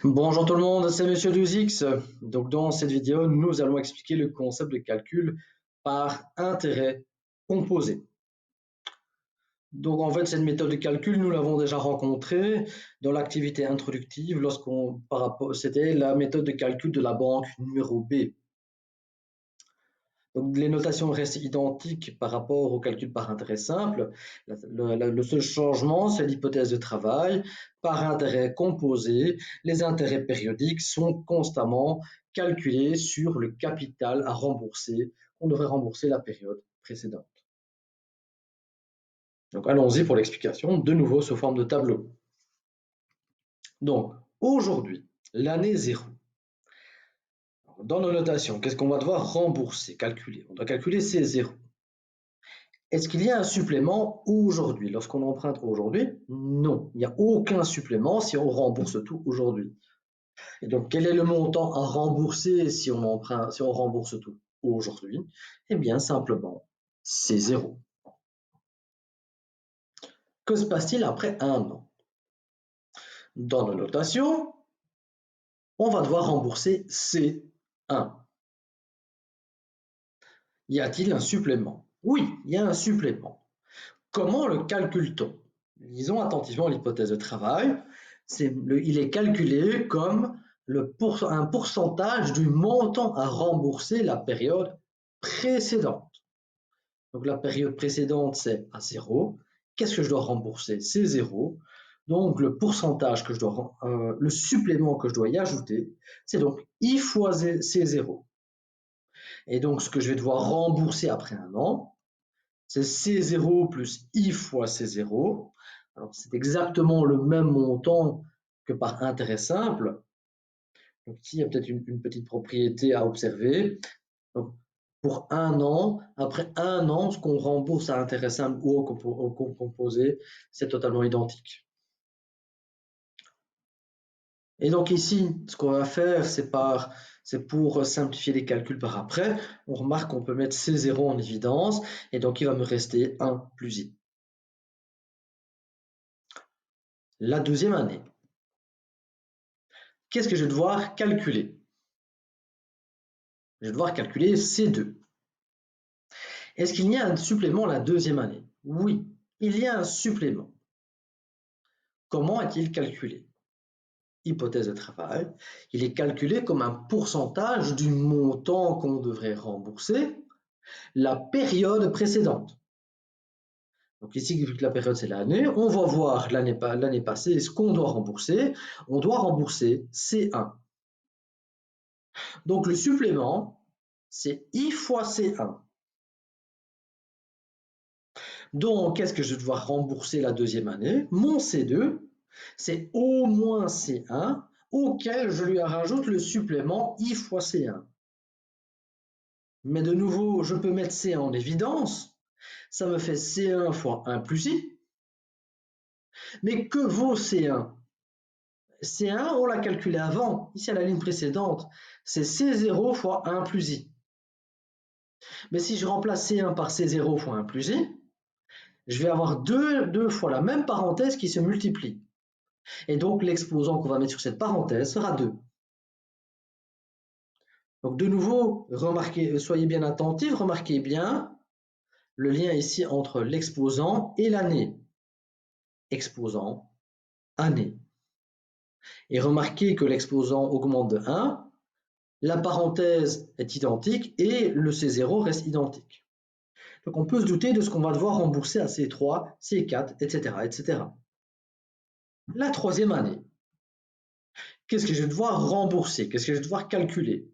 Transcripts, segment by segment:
Bonjour tout le monde, c'est Monsieur 12X. Donc dans cette vidéo, nous allons expliquer le concept de calcul par intérêt composé. Donc en fait, cette méthode de calcul, nous l'avons déjà rencontrée dans l'activité introductive c'était la méthode de calcul de la banque numéro B. Donc les notations restent identiques par rapport au calcul par intérêt simple. Le seul changement, c'est l'hypothèse de travail. Par intérêt composé, les intérêts périodiques sont constamment calculés sur le capital à rembourser, qu'on devrait rembourser la période précédente. Donc allons-y pour l'explication, de nouveau sous forme de tableau. Donc aujourd'hui, l'année 0. Dans nos notations, qu'est-ce qu'on va devoir rembourser, calculer? On doit calculer ces zéros. Est-ce qu'il y a un supplément aujourd'hui lorsqu'on emprunte aujourd'hui? Non, il n'y a aucun supplément si on rembourse tout aujourd'hui. Et donc, quel est le montant à rembourser si on rembourse tout aujourd'hui? Eh bien, simplement, c'est zéro. Que se passe-t-il après un an? Dans nos notations, on va devoir rembourser C1. Y a-t-il un supplément? Oui, il y a un supplément. Comment le calcule-t-on? Lisons attentivement l'hypothèse de travail. Il est calculé comme un pourcentage du montant à rembourser la période précédente. Donc la période précédente, c'est à 0. Qu'est-ce que je dois rembourser? C'est 0. Donc le pourcentage le supplément que je dois y ajouter, c'est donc I fois C0. Et donc ce que je vais devoir rembourser après un an, c'est C0 plus I fois C0. Alors, c'est exactement le même montant que par intérêt simple. Donc, ici, il y a peut-être une petite propriété à observer. Donc, pour un an, après un an, ce qu'on rembourse à intérêt simple ou au composé, c'est totalement identique. Et donc ici, ce qu'on va faire, c'est pour simplifier les calculs par après. On remarque qu'on peut mettre C0 en évidence, et donc il va me rester 1 plus I. La deuxième année. Qu'est-ce que je vais devoir calculer? Je vais devoir calculer C2. Est-ce qu'il y a un supplément la deuxième année? Oui, il y a un supplément. Comment est-il calculé? Hypothèse de travail, il est calculé comme un pourcentage du montant qu'on devrait rembourser la période précédente. Donc ici, vu que la période c'est l'année, on va voir l'année passée ce qu'on doit rembourser. On doit rembourser C1. Donc le supplément, c'est I fois C1. Donc, qu'est-ce que je vais devoir rembourser la deuxième année? Mon C2, c'est au moins C1, auquel je lui rajoute le supplément I fois C1. Mais de nouveau, je peux mettre C1 en évidence. Ça me fait C1 fois 1 plus I. Mais que vaut C1? C1, on l'a calculé avant, ici à la ligne précédente. C'est C0 fois 1 plus I. Mais si je remplace C1 par C0 fois 1 plus I, je vais avoir deux fois la même parenthèse qui se multiplie. Et donc l'exposant qu'on va mettre sur cette parenthèse sera 2. Donc de nouveau, soyez bien attentifs, remarquez bien le lien ici entre l'exposant et l'année. Exposant, année. Et remarquez que l'exposant augmente de 1, la parenthèse est identique et le C0 reste identique. Donc on peut se douter de ce qu'on va devoir rembourser à C3, C4, etc., etc. La troisième année. Qu'est-ce que je vais devoir rembourser? Qu'est-ce que je vais devoir calculer?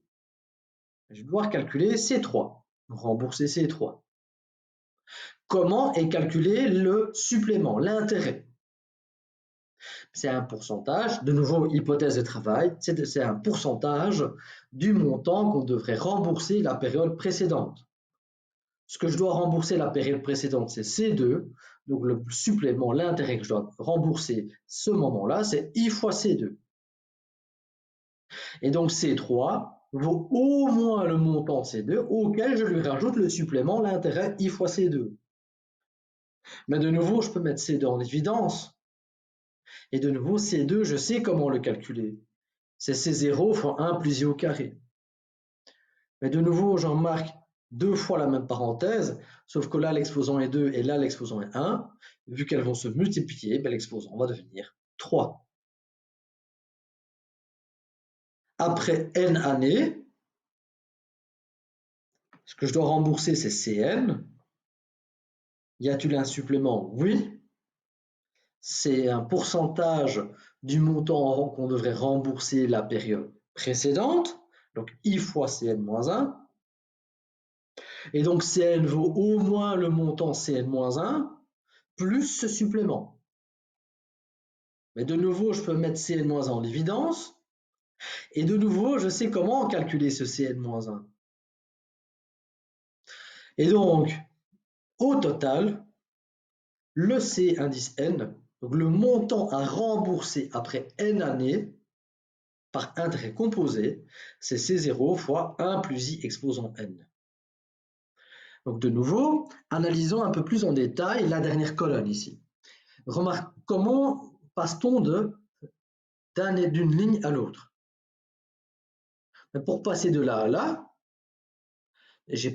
Je vais devoir calculer C3, rembourser C3. Comment est calculé le supplément, l'intérêt? C'est un pourcentage, de nouveau hypothèse de travail, c'est un pourcentage du montant qu'on devrait rembourser la période précédente. Ce que je dois rembourser la période précédente, c'est C2, donc le supplément, l'intérêt que je dois rembourser ce moment-là, c'est I fois C2. Et donc C3 vaut au moins le montant C2 auquel je lui rajoute le supplément, l'intérêt I fois C2. Mais de nouveau, je peux mettre C2 en évidence. Et de nouveau, C2, je sais comment le calculer. C'est C0 fois 1 plus I au carré. Mais de nouveau, j'en marque 2 fois la même parenthèse, sauf que là, l'exposant est 2 et là, l'exposant est 1. Vu qu'elles vont se multiplier, ben, l'exposant va devenir 3. Après n années, ce que je dois rembourser, c'est Cn. Y a-t-il un supplément? Oui. C'est un pourcentage du montant qu'on devrait rembourser la période précédente. Donc I fois Cn-1. Et donc Cn vaut au moins le montant Cn-1 plus ce supplément. Mais de nouveau, je peux mettre Cn-1 en évidence. Et de nouveau, je sais comment calculer ce Cn-1. Et donc, au total, le C indice N, donc le montant à rembourser après N années par intérêt composé, c'est C0 fois 1 plus I exposant N. Donc de nouveau, analysons un peu plus en détail la dernière colonne ici. Remarque, comment passe-t-on d'une ligne à l'autre? Pour passer de là à là, je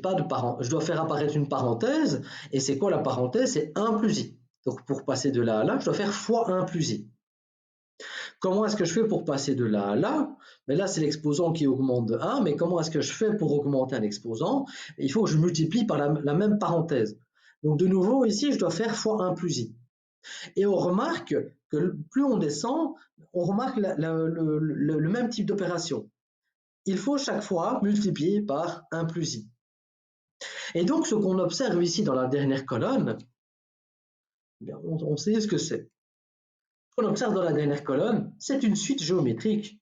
dois faire apparaître une parenthèse, et c'est quoi la parenthèse? C'est 1 plus I. Donc pour passer de là à là, je dois faire fois 1 plus I. Comment est-ce que je fais pour passer de là à là? Mais là, c'est l'exposant qui augmente de 1, mais comment est-ce que je fais pour augmenter un exposant? Il faut que je multiplie par la même parenthèse. Donc de nouveau, ici, je dois faire fois 1 plus I. Et on remarque que plus on descend, on remarque le même type d'opération. Il faut chaque fois multiplier par 1 plus I. Et donc, ce qu'on observe ici dans la dernière colonne, on sait ce que c'est. Ce qu'on observe dans la dernière colonne, c'est une suite géométrique.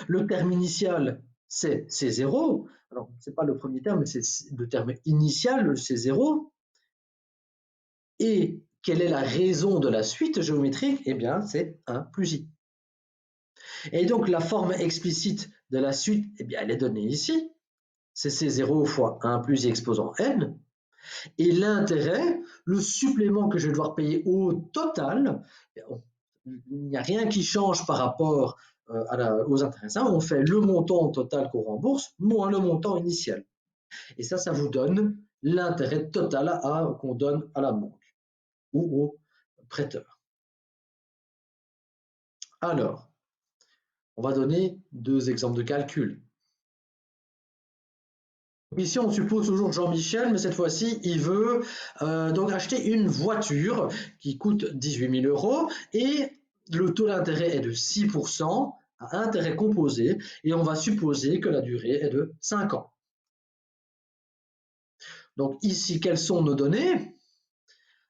Le terme initial, c'est C0. Alors, ce n'est pas le premier terme, mais c'est le terme initial, le C0. Et quelle est la raison de la suite géométrique? Eh bien, c'est 1 plus I. Et donc, la forme explicite de la suite, eh bien, elle est donnée ici. C'est C0 fois 1 plus I exposant N. Et l'intérêt, le supplément que je vais devoir payer au total, il n'y a rien qui change par rapport aux intéressants. On fait le montant total qu'on rembourse moins le montant initial. Et ça vous donne l'intérêt total qu'on donne à la banque ou au prêteur. Alors, on va donner 2 exemples de calcul. Ici, on suppose toujours Jean-Michel, mais cette fois-ci, il veut donc acheter une voiture qui coûte 18 000 € et le taux d'intérêt est de 6% à intérêt composé et on va supposer que la durée est de 5 ans. Donc ici, quelles sont nos données?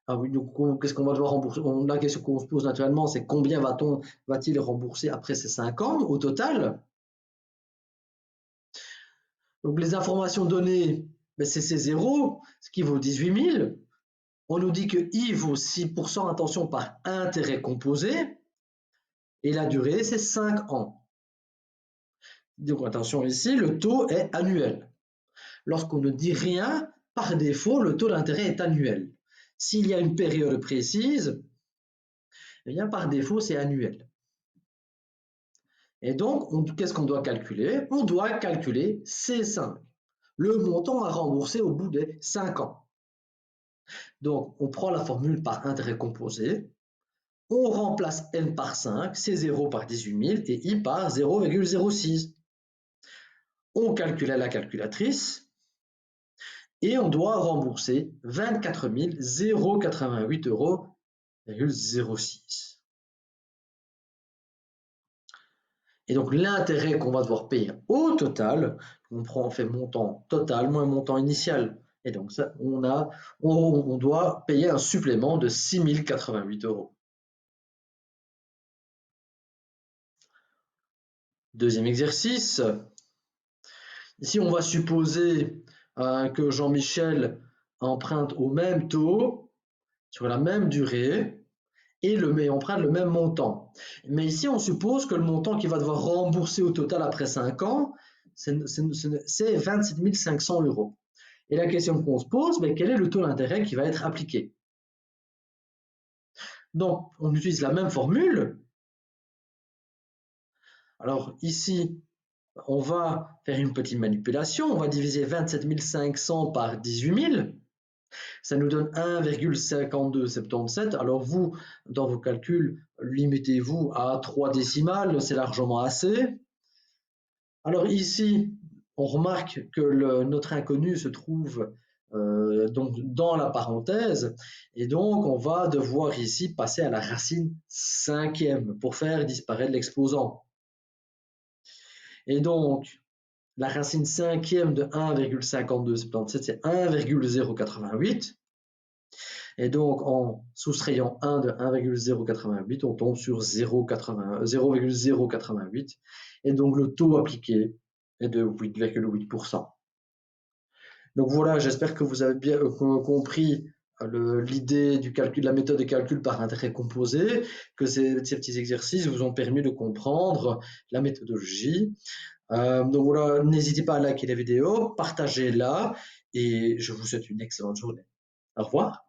Ah oui, donc qu'est-ce qu'on va devoir rembourser? La question qu'on se pose naturellement, c'est combien va-t-il rembourser après ces 5 ans au total? Donc les informations données, ben, c'est C0, ce qui vaut 18 000. On nous dit que I vaut 6%, attention, par intérêt composé, et la durée, c'est 5 ans. Donc attention ici, le taux est annuel. Lorsqu'on ne dit rien, par défaut, le taux d'intérêt est annuel. S'il y a une période précise, eh bien, par défaut, c'est annuel. Et donc, qu'est-ce qu'on doit calculer? On doit calculer C5, le montant à rembourser au bout des 5 ans. Donc, on prend la formule par intérêt composé, on remplace n par 5, C0 par 18 000 et I par 0,06. On calcule à la calculatrice et on doit rembourser 24 088,06 €. Et donc l'intérêt qu'on va devoir payer au total, on fait montant total moins montant initial. Et donc ça, on doit payer un supplément de 6 088 €. Deuxième exercice. Ici, on va supposer que Jean-Michel emprunte au même taux, sur la même durée, et emprunte le même montant. Mais ici, on suppose que le montant qu'il va devoir rembourser au total après 5 ans, c'est 27 500 €. Et la question qu'on se pose, mais quel est le taux d'intérêt qui va être appliqué? Donc, on utilise la même formule. Alors ici, on va faire une petite manipulation. On va diviser 27 500 par 18 000. Ça nous donne 1,5277. Alors vous, dans vos calculs, limitez-vous à 3 décimales, c'est largement assez. Alors ici, on remarque que notre inconnu se trouve donc dans la parenthèse, et donc on va devoir ici passer à la racine cinquième pour faire disparaître l'exposant. Et donc, la racine cinquième de 1,5277, c'est 1,088. Et donc, en soustrayant 1 de 1,088, on tombe sur 0,088. Et donc, le taux appliqué est de 8,8%. Donc voilà, j'espère que vous avez bien compris l'idée du calcul, de la méthode de calcul par intérêt composé, que ces petits exercices vous ont permis de comprendre la méthodologie. Donc voilà, n'hésitez pas à liker la vidéo, partagez-la et je vous souhaite une excellente journée. Au revoir.